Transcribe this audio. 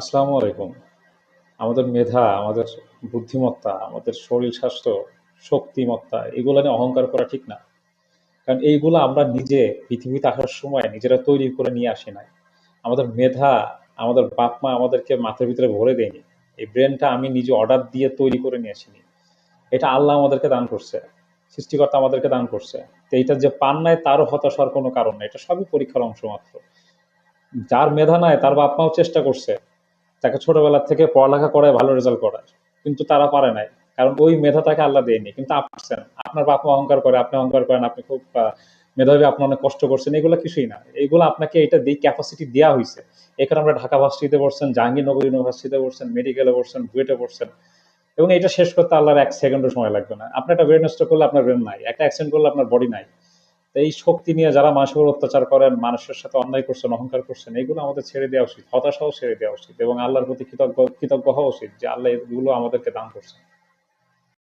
আসসালামু আলাইকুম। আমাদের মেধা, আমাদের বুদ্ধিমত্তা, আমাদের শরীর স্বাস্থ্য, শক্তিমত্তা এগুলো নিয়ে অহংকার করা ঠিক না। কারণ এইগুলো আমরা নিজে পৃথিবীতে আসার সময় নিজেরা তৈরি করে নিয়ে আসি নাই। আমাদের মেধা, আমাদের বাপ মা আমাদেরকে মাথার ভিতরে ভরে দেয়নি। এই ব্রেনটা আমি নিজে অর্ডার দিয়ে তৈরি করে নিয়ে আসিনি। এটা আল্লাহ আমাদেরকে দান করছে। সৃষ্টিকর্তা আমাদেরকে দান করছে। তো এইটা যে পান নাই তারও হতাশার কোনো কারণ নেই। এটা সবই পরীক্ষার অংশ মাত্র। যার মেধা নাই তার বাপ মাও চেষ্টা করছে তাকে ছোটবেলা থেকে পড়ালেখা করায় ভালো রেজাল্ট করায়, কিন্তু তারা পারে নাই। কারণ ওই মেধা তাকে আল্লাহ দেয়নি, কিন্তু আপনি পারছেন। আপনার বাপ মা অহংকার করে, আপনি অহংকার করেন, আপনি খুব মেধাবী, আপনি অনেক কষ্ট করছেন, এগুলো কিছুই না। এইগুলো আপনাকে এটা দিয়ে ক্যাপাসিটি দেওয়া হয়েছে। এখানে আমরা ঢাকা ভার্সিটিতে পড়ছেন, জাহাঙ্গীরনগর ইউনিভার্সিটিতে পড়ছেন, মেডিকেলে পড়ছেন, বুয়েটে পড়ছেন, এবং এটা শেষ করতে আল্লাহর 1 সেকেন্ডও সময় লাগবে না। আপনি একটা ব্রেন নষ্ট করলে আপনার ব্রেন নাই, একটা অ্যাক্সিডেন্ট করলে আপনার বডি নাই। তো এই শক্তি নিয়ে যারা মানুষের উপর অত্যাচার করেন, মানুষের সাথে অন্যায় করছেন, অহংকার করছেন, এগুলো আমাদের ছেড়ে দেওয়া উচিত, হতাশাও ছেড়ে দেওয়া উচিত, এবং আল্লাহর প্রতি কৃতজ্ঞ কৃতজ্ঞ হওয়া উচিত যে আল্লাহ এগুলো আমাদেরকে দান করছেন।